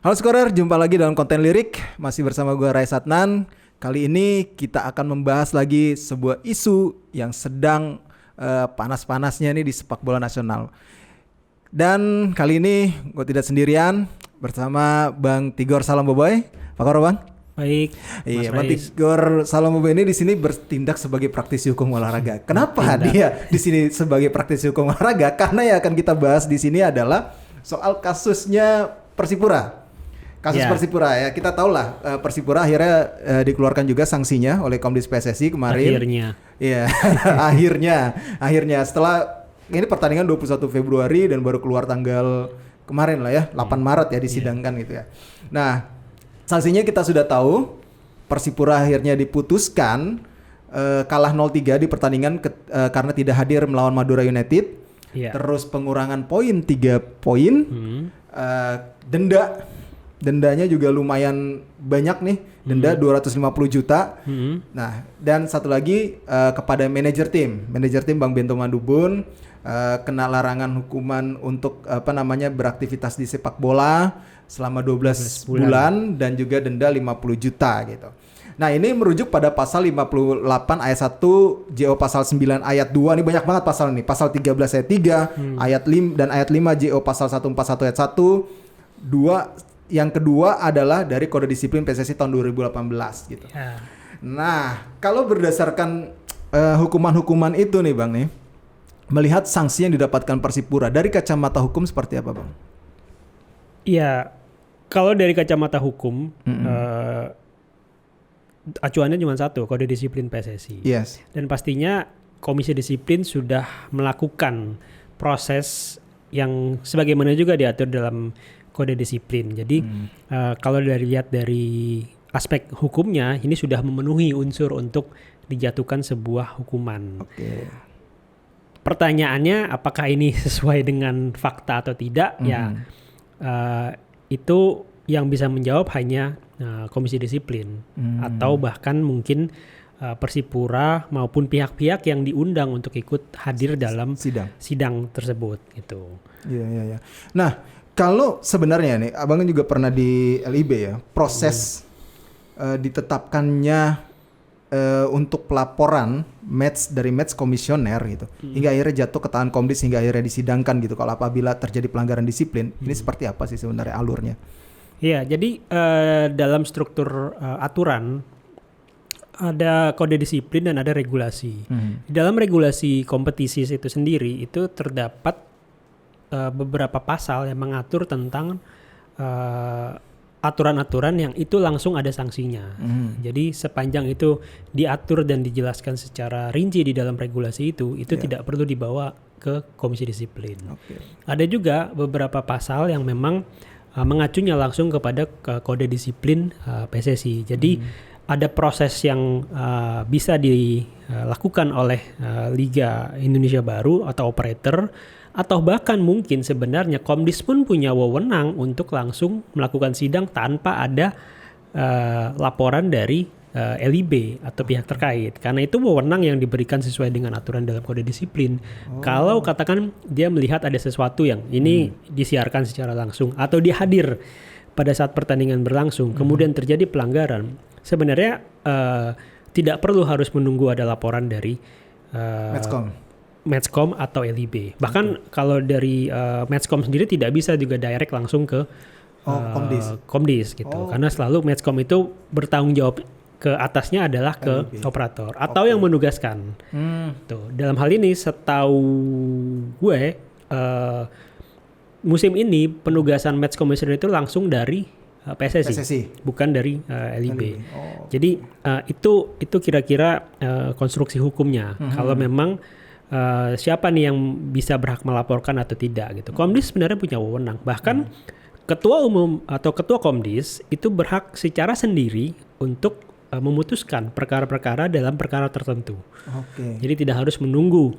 Halo Skorer, jumpa lagi dalam konten lirik. Masih bersama gue Rai Satnan. Kali ini kita akan membahas lagi sebuah isu yang sedang panas-panasnya nih di sepak bola nasional. Dan kali ini gue tidak sendirian, bersama Bang Tigor Salamboboy. Apa kabar Bang? Baik. Iya, Bang Tigor Salamboboy ini di sini bertindak sebagai praktisi hukum olahraga. Kenapa dia di sini sebagai praktisi hukum olahraga? Karena yang akan kita bahas di sini adalah soal kasusnya Persipura. Persipura ya, kita tahu lah Persipura akhirnya dikeluarkan juga sanksinya oleh Komdis PSSI kemarin. Akhirnya setelah ini pertandingan 21 Februari dan baru keluar tanggal kemarin lah ya, 8 Maret ya disidangkan gitu ya. Nah, sanksinya kita sudah tahu, Persipura akhirnya diputuskan kalah 0-3 di pertandingan karena tidak hadir melawan Madura United. Terus pengurangan poin 3 poin, dendanya juga lumayan banyak nih, denda 250 juta. Nah, dan satu lagi kepada manajer tim Bang Bento Madubun kena larangan hukuman untuk beraktivitas di sepak bola selama 12 bulan dan juga denda 50 juta gitu. Nah, ini merujuk pada pasal 58 ayat 1 JO pasal 9 ayat 2. Ini banyak banget pasal ini. Pasal 13 ayat 3, ayat 5 dan ayat 5 JO pasal 141 ayat 1. Yang kedua adalah dari Kode Disiplin PSSI tahun 2018 gitu. Nah, kalau berdasarkan hukuman-hukuman itu nih Bang nih, melihat sanksi yang didapatkan Persipura dari kacamata hukum seperti apa Bang? Iya, kalau dari kacamata hukum, acuannya cuma satu, Kode Disiplin PSSI. Yes. Dan pastinya Komisi Disiplin sudah melakukan proses yang sebagaimana juga diatur dalam Kode Disiplin. Jadi kalau lihat dari aspek hukumnya, ini sudah memenuhi unsur untuk dijatuhkan sebuah hukuman. Oke. Pertanyaannya apakah ini sesuai dengan fakta atau tidak? Ya, itu yang bisa menjawab hanya Komisi Disiplin atau bahkan mungkin Persipura maupun pihak-pihak yang diundang untuk ikut hadir dalam sidang tersebut gitu. Iya. Nah, kalau sebenarnya nih, abang juga pernah di LIB ya, proses ditetapkannya untuk pelaporan dari match komisioner gitu, hingga akhirnya jatuh ke tangan Komdis hingga akhirnya disidangkan gitu. Kalau apabila terjadi pelanggaran disiplin, ini seperti apa sih sebenarnya alurnya? Iya, jadi dalam struktur aturan ada kode disiplin dan ada regulasi. Di dalam regulasi kompetisi itu sendiri itu terdapat beberapa pasal yang mengatur tentang aturan-aturan yang itu langsung ada sanksinya. Jadi sepanjang itu diatur dan dijelaskan secara rinci di dalam regulasi itu tidak perlu dibawa ke Komisi Disiplin. Ada juga beberapa pasal yang memang mengacunya langsung kepada Kode Disiplin PSSI. Jadi ada proses yang bisa dilakukan oleh Liga Indonesia Baru atau operator, atau bahkan mungkin sebenarnya Komdis pun punya wewenang untuk langsung melakukan sidang tanpa ada laporan dari LIB atau pihak terkait. Karena itu wewenang yang diberikan sesuai dengan aturan dalam Kode Disiplin. Kalau katakan dia melihat ada sesuatu yang ini disiarkan secara langsung atau dia hadir pada saat pertandingan berlangsung, kemudian terjadi pelanggaran, sebenarnya tidak perlu harus menunggu ada laporan dari Matchcom atau LIB. Bahkan kalau dari Matchcom sendiri tidak bisa juga direct langsung ke Komdis gitu. Karena selalu Matchcom itu bertanggung jawab ke atasnya adalah ke LIB, operator atau yang menugaskan. Tuh, dalam hal ini setahu gue musim ini penugasan Match Commissioner itu langsung dari PSSI, bukan dari LIB. Jadi itu kira-kira konstruksi hukumnya. Kalau memang siapa nih yang bisa berhak melaporkan atau tidak gitu. Komdis sebenarnya punya wewenang. Bahkan ketua umum atau ketua Komdis itu berhak secara sendiri untuk memutuskan perkara-perkara dalam perkara tertentu. Jadi tidak harus menunggu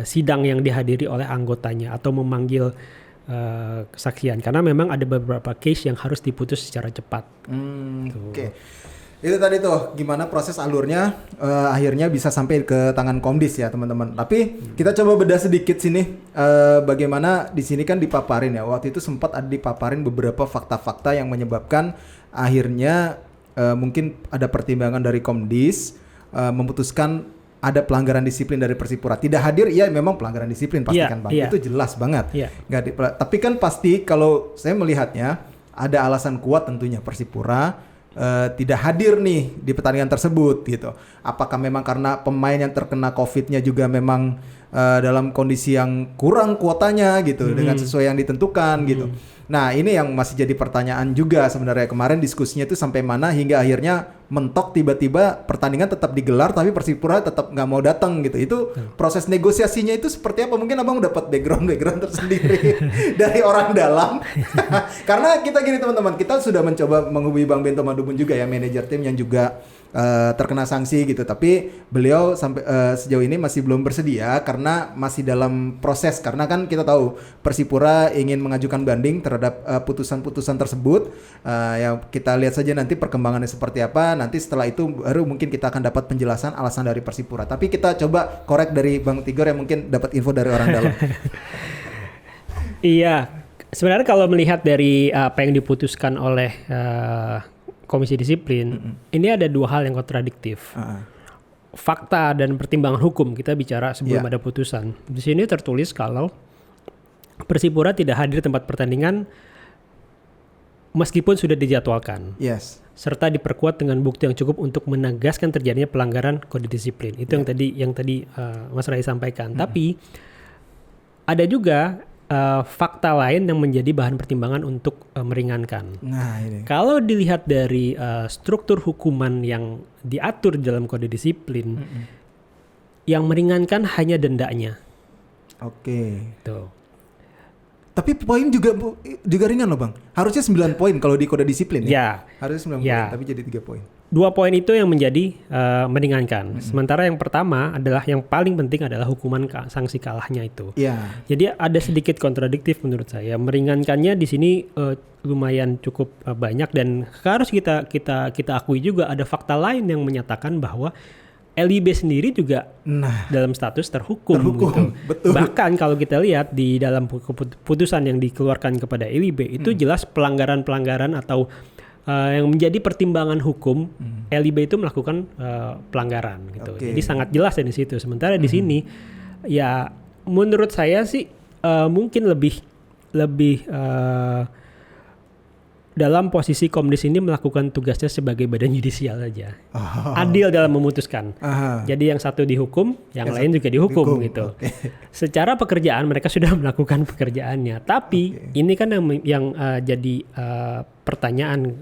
sidang yang dihadiri oleh anggotanya atau memanggil kesaksian, karena memang ada beberapa case yang harus diputus secara cepat. Itu tadi tuh gimana proses alurnya akhirnya bisa sampai ke tangan Komdis ya teman-teman. Tapi kita coba bedah sedikit sini bagaimana di sini kan dipaparin ya. Waktu itu sempat ada dipaparin beberapa fakta-fakta yang menyebabkan akhirnya mungkin ada pertimbangan dari Komdis memutuskan ada pelanggaran disiplin dari Persipura. Tidak hadir, ya memang pelanggaran disiplin pastikan Bang. Itu jelas banget. Tapi kan pasti kalau saya melihatnya ada alasan kuat tentunya Persipura tidak hadir nih di pertandingan tersebut gitu. Apakah memang karena pemain yang terkena COVID-nya juga memang dalam kondisi yang kurang kuotanya gitu dengan sesuai yang ditentukan gitu. Nah ini yang masih jadi pertanyaan juga sebenarnya. Kemarin diskusinya itu sampai mana hingga akhirnya mentok tiba-tiba pertandingan tetap digelar tapi Persipura tetap nggak mau datang gitu. Itu proses negosiasinya itu seperti apa? Mungkin abang dapat background tersendiri dari orang dalam. Karena kita gini teman-teman, kita sudah mencoba menghubungi Bang Bento Madubun juga ya, manajer tim yang juga terkena sanksi gitu. Tapi beliau sampai sejauh ini masih belum bersedia karena masih dalam proses. Karena kan kita tahu Persipura ingin mengajukan banding terhadap putusan-putusan tersebut. Ya kita lihat saja nanti perkembangannya seperti apa. Nanti setelah itu baru mungkin kita akan dapat penjelasan alasan dari Persipura. Tapi kita coba korek dari Bang Tigor yang mungkin dapat info dari orang dalam. Iya, sebenarnya kalau melihat dari apa yang diputuskan oleh Komisi Disiplin, ini ada dua hal yang kontradiktif. Fakta dan pertimbangan hukum kita bicara sebelum ada putusan. Di sini tertulis kalau Persipura tidak hadir tempat pertandingan meskipun sudah dijadwalkan. Serta diperkuat dengan bukti yang cukup untuk menegaskan terjadinya pelanggaran kode disiplin. Itu yang tadi Mas Rai sampaikan. Tapi ada juga fakta lain yang menjadi bahan pertimbangan untuk meringankan. Nah, ini. Kalau dilihat dari struktur hukuman yang diatur dalam kode disiplin, yang meringankan hanya dendanya. Tuh. Tapi poin juga ringan loh Bang. Harusnya 9 poin kalau di kode disiplin ya. Harusnya 9 poin, tapi jadi 3 poin. 2 poin itu yang menjadi meringankan. Sementara yang pertama adalah yang paling penting adalah hukuman sanksi kalahnya itu. Jadi ada sedikit kontradiktif menurut saya. Meringankannya di sini lumayan cukup banyak dan harus kita akui juga ada fakta lain yang menyatakan bahwa LIB sendiri juga dalam status terhukum gitu. Betul. Bahkan kalau kita lihat di dalam putusan yang dikeluarkan kepada LIB itu jelas pelanggaran-pelanggaran atau yang menjadi pertimbangan hukum LIB itu melakukan pelanggaran gitu. Jadi sangat jelas di situ. Sementara di sini ya menurut saya sih mungkin lebih dalam posisi Komdis ini melakukan tugasnya sebagai badan yudisial saja. Adil dalam memutuskan. Jadi yang satu dihukum, yang lain juga dihukum gitu. Secara pekerjaan mereka sudah melakukan pekerjaannya. Tapi ini kan yang jadi pertanyaan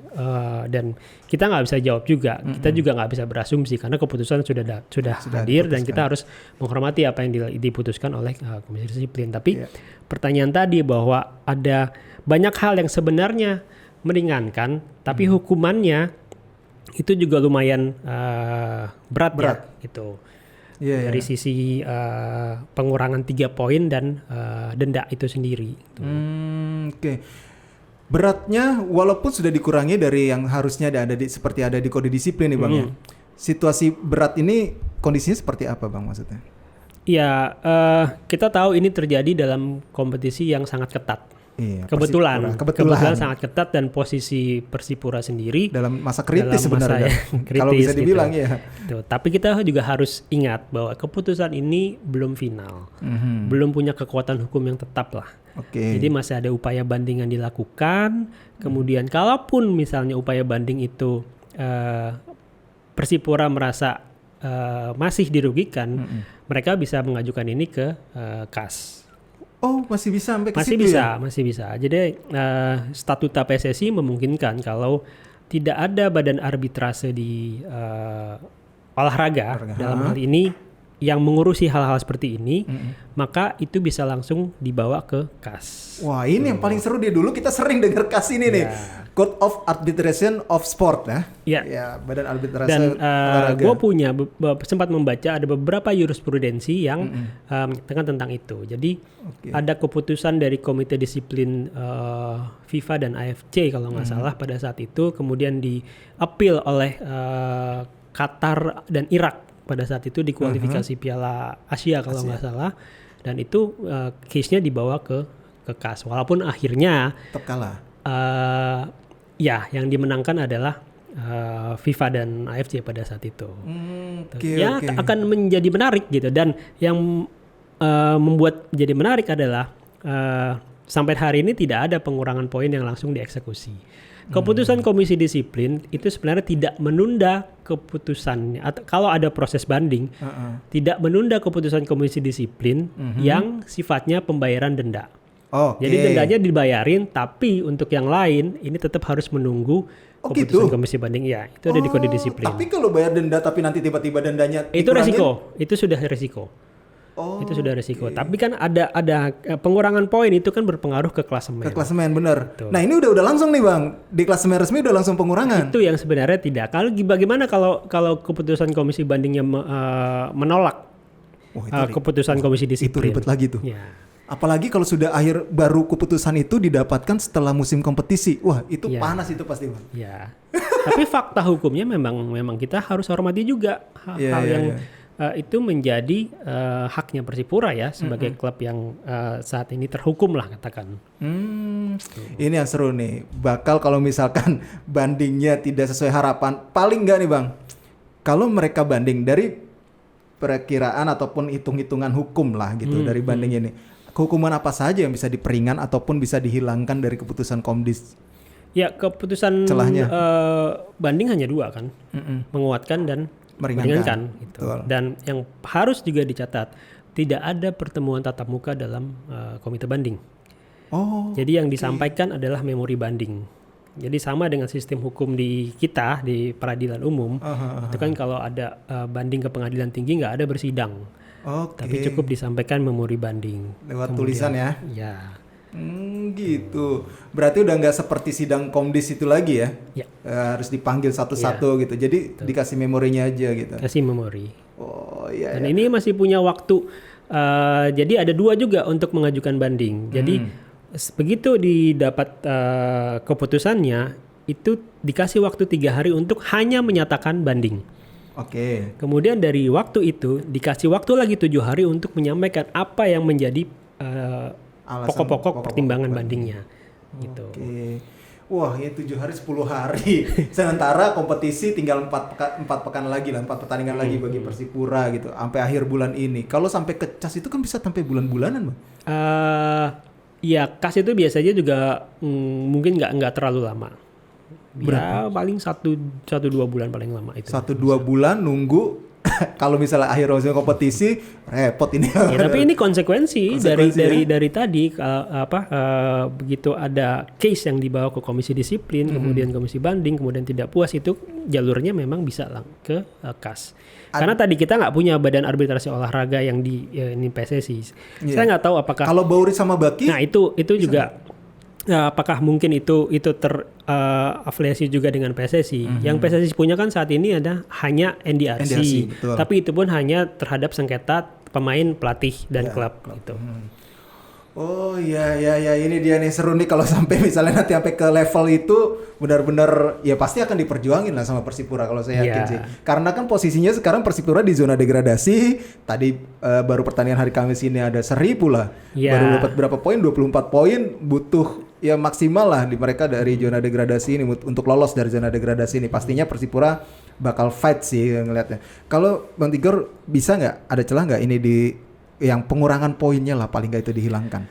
dan kita nggak bisa jawab juga. Kita juga nggak bisa berasumsi karena keputusan sudah hadir dan kita harus menghormati apa yang diputuskan oleh Komisi Disiplin. Tapi pertanyaan tadi bahwa ada banyak hal yang sebenarnya meringankan, tapi hukumannya itu juga lumayan berat ya gitu. Dari sisi pengurangan 3 poin dan denda itu sendiri. Beratnya walaupun sudah dikurangi dari yang harusnya seperti ada di kode disiplin nih Bang ya. Situasi berat ini kondisinya seperti apa Bang maksudnya? Ya kita tahu ini terjadi dalam kompetisi yang sangat ketat. Kebetulan sangat ketat dan posisi Persipura sendiri dalam masa kritis sebenarnya kalau bisa dibilang gitu. Tapi kita juga harus ingat bahwa keputusan ini belum final, belum punya kekuatan hukum yang tetap lah. Jadi masih ada upaya banding yang dilakukan. Kemudian kalaupun misalnya upaya banding itu Persipura merasa masih dirugikan, mereka bisa mengajukan ini ke KAS. Oh, masih bisa sampai ke situ ya? Masih bisa. Jadi statuta PSSI memungkinkan kalau tidak ada badan arbitrase di olahraga dalam hal ini yang mengurusi hal-hal seperti ini, maka itu bisa langsung dibawa ke KAS. Wah, ini yang paling seru dulu kita sering dengar KAS ini nih. Code of Arbitration of Sport ya. Ya, Badan Arbitrase Olahraga. Gue sempat membaca ada beberapa jurisprudensi yang menyatakan tentang itu. Jadi ada keputusan dari Komite Disiplin FIFA dan AFC kalau nggak salah pada saat itu, kemudian di-appeal oleh Qatar dan Irak pada saat itu di kualifikasi Piala Asia kalau nggak salah, dan itu case-nya dibawa ke KAS walaupun akhirnya tetap kalah. Ya, yang dimenangkan adalah FIFA dan AFC pada saat itu. Akan menjadi menarik gitu, dan yang membuat jadi menarik adalah sampai hari ini tidak ada pengurangan poin yang langsung dieksekusi. Keputusan Komisi Disiplin itu sebenarnya tidak menunda keputusannya, atau kalau ada proses banding, tidak menunda keputusan Komisi Disiplin yang sifatnya pembayaran denda. Jadi dendanya dibayarin, tapi untuk yang lain ini tetap harus menunggu keputusan Komisi Banding. Ya, itu ada di Kode Disiplin. Tapi kalau bayar denda tapi nanti tiba-tiba dendanya itu resiko, itu sudah resiko. Itu sudah resiko. Tapi kan ada pengurangan poin itu kan berpengaruh ke klasemen. Ke klasemen, benar. Nah, ini udah langsung nih Bang. Di klasemen resmi udah langsung pengurangan. Itu yang sebenarnya tidak. Bagaimana kalau keputusan Komisi Bandingnya menolak keputusan Komisi Disiplin? Itu ribet lagi tuh. Ya. Apalagi kalau sudah baru keputusan itu didapatkan setelah musim kompetisi. Wah, itu panas itu pasti, Bang. Ya. Tapi fakta hukumnya memang kita harus hormati juga hal yang itu menjadi haknya Persipura ya sebagai klub yang saat ini terhukum lah katakan. Ini yang seru nih. Bakal kalau misalkan bandingnya tidak sesuai harapan, paling enggak nih Bang, kalau mereka banding dari perkiraan ataupun hitung-hitungan hukum lah gitu dari banding ini, hukuman apa saja yang bisa diperingan ataupun bisa dihilangkan dari keputusan Komdis? Ya, keputusan banding hanya 2 kan, menguatkan dan meringankan gitu. Dan yang harus juga dicatat, tidak ada pertemuan tatap muka dalam komite banding. Jadi yang disampaikan adalah memori banding. Jadi sama dengan sistem hukum di kita di peradilan umum, itu kan kalau ada banding ke pengadilan tinggi nggak ada bersidang, tapi cukup disampaikan memori banding. Lewat tulisan ya? Ya. Gitu. Berarti udah nggak seperti sidang Komdis itu lagi ya? Harus dipanggil satu-satu gitu. Jadi dikasih memorinya aja gitu. Kasih memori. Iya. Dan ini masih punya waktu. Jadi ada 2 juga untuk mengajukan banding. Jadi begitu didapat keputusannya, itu dikasih waktu 3 hari untuk hanya menyatakan banding. Kemudian dari waktu itu dikasih waktu lagi 7 hari untuk menyampaikan apa yang menjadi pokok-pokok pertimbangan bandingnya gitu. Wah, ini 7 hari 10 hari. Sementara kompetisi tinggal 4 pekan lagi lah, 4 pertandingan lagi bagi Persipura gitu. Sampai akhir bulan ini. Kalau sampai ke CAS itu kan bisa sampai bulan-bulanan, Bang. Ya, CAS itu biasanya juga mungkin nggak terlalu lama. Berapa? Ya, paling 1-2 bulan paling lama itu. 1-2 bulan nunggu. Kalau misalnya akhir musim kompetisi repot ini. Ya, tapi ini konsekuensi dari tadi begitu ada case yang dibawa ke Komisi Disiplin, kemudian Komisi Banding, kemudian tidak puas, itu jalurnya memang bisa ke KAS. Karena tadi kita nggak punya Badan Arbitrase Olahraga yang ini PSSI. Saya nggak tahu apakah kalau Bauri sama Baki. Nah itu juga. Apakah mungkin itu terafiliasi juga dengan PSSI? Yang PSSI punya kan saat ini hanya NDRC, tapi itu pun hanya terhadap sengketa pemain, pelatih dan klub gitu. Oh iya ini dia nih, seru nih kalau sampai misalnya nanti sampai ke level itu benar-benar ya pasti akan diperjuangin lah sama Persipura kalau saya yakin sih. Karena kan posisinya sekarang Persipura di zona degradasi. Tadi baru pertandingan hari Kamis ini ada seri pula. Baru dapat berapa poin? 24 poin, butuh ya maksimal lah di mereka dari zona degradasi ini untuk lolos dari zona degradasi ini. Pastinya Persipura bakal fight sih ngelihatnya. Kalau Bang Tigor bisa nggak ada celah nggak ini di yang pengurangan poinnya lah paling nggak itu dihilangkan?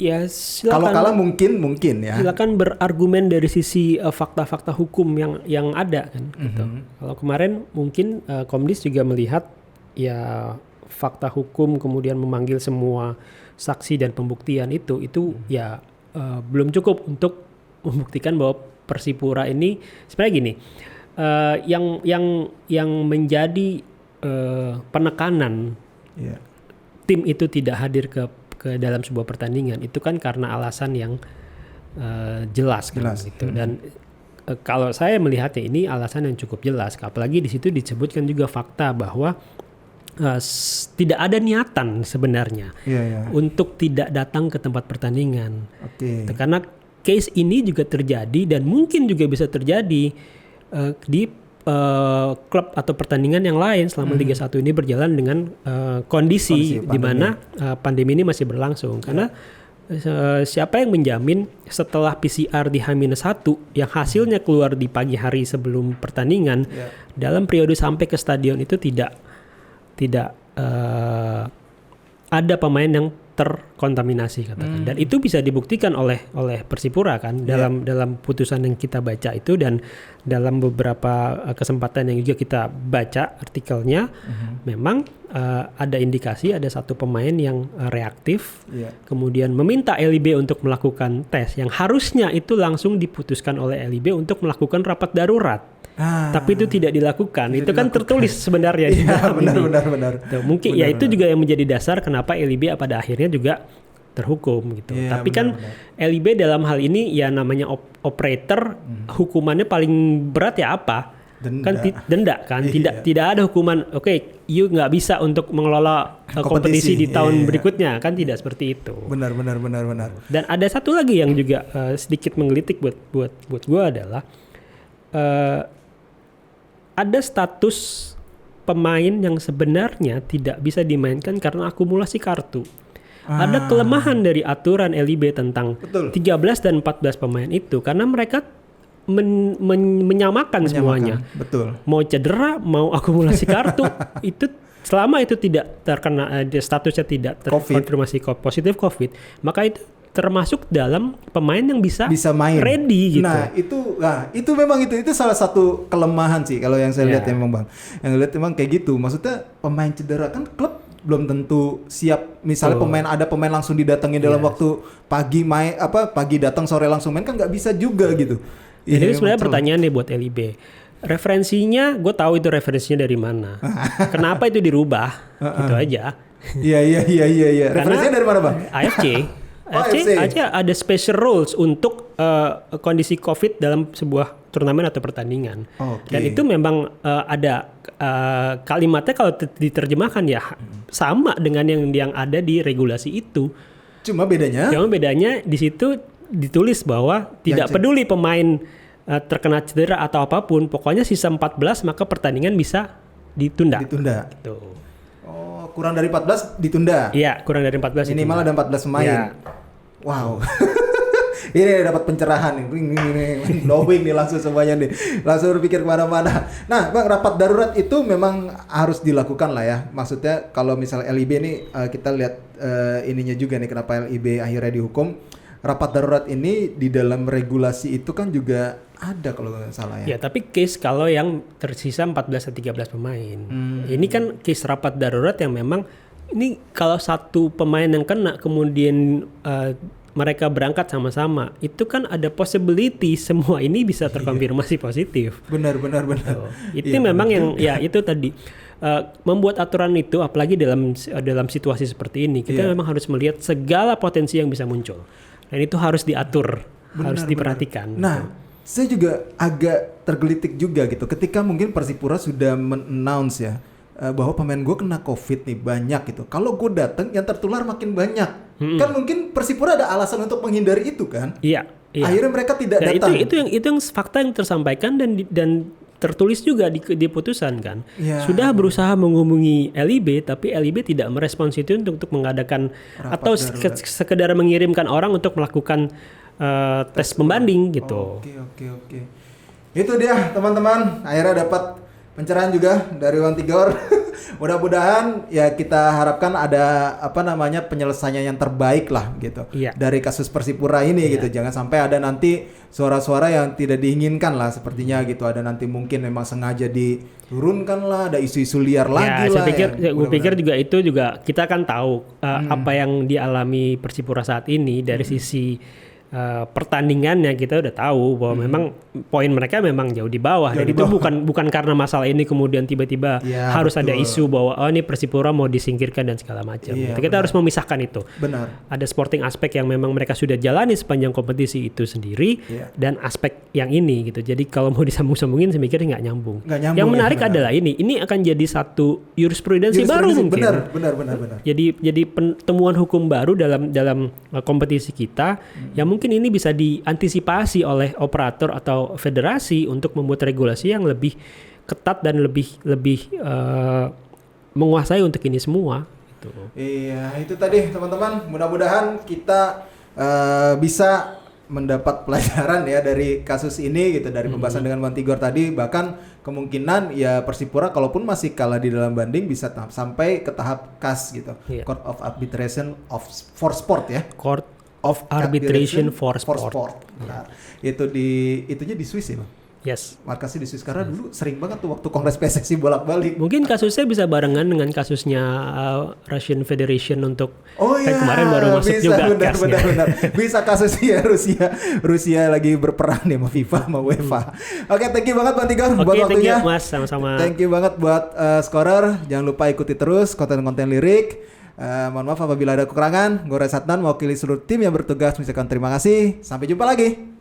Ya silakan. Kalau kalah mungkin ya. Silakan berargumen dari sisi fakta-fakta hukum yang ada kan. Gitu. Kalau kemarin mungkin Komdis juga melihat ya fakta hukum, kemudian memanggil semua saksi dan pembuktian itu ya belum cukup untuk membuktikan bahwa Persipura ini sebenarnya gini. Yang menjadi penekanan tim itu tidak hadir ke dalam sebuah pertandingan itu kan karena alasan yang jelas kan gitu. Dan kalau saya melihatnya ini alasan yang cukup jelas, apalagi di situ disebutkan juga fakta bahwa tidak ada niatan sebenarnya untuk tidak datang ke tempat pertandingan. Karena case ini juga terjadi dan mungkin juga bisa terjadi di klub atau pertandingan yang lain selama Liga 1 ini berjalan dengan kondisi di mana pandemi ini masih berlangsung. Karena siapa yang menjamin setelah PCR di H-1 yang hasilnya keluar di pagi hari sebelum pertandingan dalam periode sampai ke stadion itu tidak ada pemain yang terkontaminasi katakan. Dan itu bisa dibuktikan oleh Persipura kan dalam putusan yang kita baca itu, dan dalam beberapa kesempatan yang juga kita baca artikelnya memang ada indikasi ada satu pemain yang reaktif kemudian meminta LIB untuk melakukan tes yang harusnya itu langsung diputuskan oleh LIB untuk melakukan rapat darurat. Tapi itu tidak dilakukan. Itu kan tertulis sebenarnya di dalam benar. Mungkin itu juga yang menjadi dasar kenapa LIB pada akhirnya juga terhukum gitu. Tapi kan LIB dalam hal ini ya namanya operator, hukumannya paling berat ya apa? Denda kan. Tidak ada hukuman you nggak bisa untuk mengelola kompetisi di tahun berikutnya kan, tidak seperti itu. Benar. Dan ada satu lagi yang juga sedikit menggelitik buat gue adalah ada status pemain yang sebenarnya tidak bisa dimainkan karena akumulasi kartu. Ada kelemahan dari aturan LIB tentang 13 dan 14 pemain itu karena mereka menyamakan semuanya. Betul. Mau cedera, mau akumulasi kartu itu selama itu tidak terkena statusnya tidak terkonfirmasi positif COVID, maka itu termasuk dalam pemain yang bisa main ready gitu. Itu memang itu salah satu kelemahan sih kalau yang saya lihat memang Bang. Yang lihat memang kayak gitu. Maksudnya pemain cedera kan klub belum tentu siap. Misalnya ada pemain langsung didatengin dalam waktu pagi datang sore langsung main kan nggak bisa juga gitu. Jadi sebenarnya pertanyaan nih buat LIB. Referensinya, gue tahu itu referensinya dari mana. Kenapa itu dirubah? Itu aja. Iya. Referensinya dari mana Bang? AFC aja ada special rules untuk kondisi COVID dalam sebuah turnamen atau pertandingan. Dan itu memang ada kalimatnya kalau diterjemahkan ya sama dengan yang ada di regulasi itu. Cuma bedanya di situ ditulis bahwa tidak peduli pemain terkena cedera atau apapun, pokoknya sisa 14 maka pertandingan bisa ditunda. Gitu. Kurang dari 14 ditunda. Iya, kurang dari 14 minimal ada 14 pemain. Ya. Wow. Ini dapat pencerahan nih. Knowing nih langsung semuanya nih. Langsung berpikir kemana-mana. Nah, Bang, rapat darurat itu memang harus dilakukan lah ya. Maksudnya kalau misalnya LIB nih kita lihat ininya juga nih kenapa LIB akhirnya dihukum. Rapat darurat ini di dalam regulasi itu kan juga ada kalau nggak salah ya. Ya, tapi case kalau yang tersisa 14 atau 13 pemain. Ini kan case rapat darurat yang memang ini kalau satu pemain yang kena kemudian mereka berangkat sama-sama, itu kan ada possibility semua ini bisa terkonfirmasi positif. Benar. Itu memang yang ya itu tadi membuat aturan itu apalagi dalam situasi seperti ini kita memang harus melihat segala potensi yang bisa muncul. Dan itu harus diatur, harus diperhatikan. Nah, saya juga agak tergelitik juga gitu ketika mungkin Persipura sudah men-announce ya bahwa pemain gue kena COVID nih banyak gitu. Kalau gue datang yang tertular makin banyak. Kan mungkin Persipura ada alasan untuk menghindari itu kan? Iya. Akhirnya mereka tidak datang. Itu yang fakta yang tersampaikan dan tertulis juga di putusan kan. Sudah berusaha menghubungi LIB tapi LIB tidak merespons itu untuk mengadakan rapat atau sekedar mengirimkan orang untuk melakukan tes pembanding gitu. Oke. Itu dia teman-teman, akhirnya dapat pencerahan juga dari Bang Tigor. Mudah-mudahan ya kita harapkan ada penyelesaian yang terbaik lah gitu dari kasus Persipura ini gitu. Jangan sampai ada nanti suara-suara yang tidak diinginkan lah sepertinya gitu. Ada nanti mungkin memang sengaja diturunkan lah, ada isu-isu liar lagi lah. Gue pikir juga itu juga kita kan tahu apa yang dialami Persipura saat ini dari sisi pertandingannya kita udah tahu bahwa memang poin mereka memang jauh di bawah. Dan itu bukan karena masalah ini kemudian tiba-tiba harus ada isu bahwa ini Persipura mau disingkirkan dan segala macam. Kita harus memisahkan itu. Benar. Ada sporting aspek yang memang mereka sudah jalani sepanjang kompetisi itu sendiri dan aspek yang ini gitu. Jadi kalau mau disambung-sambungin saya mikir nggak nyambung. Yang menarik adalah ini akan jadi satu jurisprudensi baru mungkin. Benar. Jadi temuan hukum baru dalam kompetisi kita yang mungkin ini bisa diantisipasi oleh operator atau federasi untuk membuat regulasi yang lebih ketat dan lebih menguasai untuk ini semua. Gitu. Iya, itu tadi teman-teman. Mudah-mudahan kita bisa mendapat pelajaran ya dari kasus ini gitu, dari pembahasan dengan Bang Tigor tadi. Bahkan kemungkinan ya Persipura kalaupun masih kalah di dalam banding bisa sampai ke tahap CAS gitu, Court of Arbitration for Sport ya. Court of Arbitration for Sport. Nah, itunya di Swiss ya, Bang? Yes. Markasnya di Swiss karena dulu sering banget tuh waktu Kongres PSSI bolak-balik. Mungkin kasusnya bisa barengan dengan kasusnya Russian Federation untuk kemarin baru masuk bisa, juga benar. Bisa kasusnya Rusia lagi berperang nih sama FIFA sama UEFA. Oke, thank you banget Bang Tigor buat waktunya. Thank you Mas, sama-sama. Thank you banget buat Scorer. Jangan lupa ikuti terus konten-konten lirik. Mohon maaf apabila ada kekurangan. Gue Ray Satnan mewakili seluruh tim yang bertugas mengucapkan terima kasih. Sampai jumpa lagi.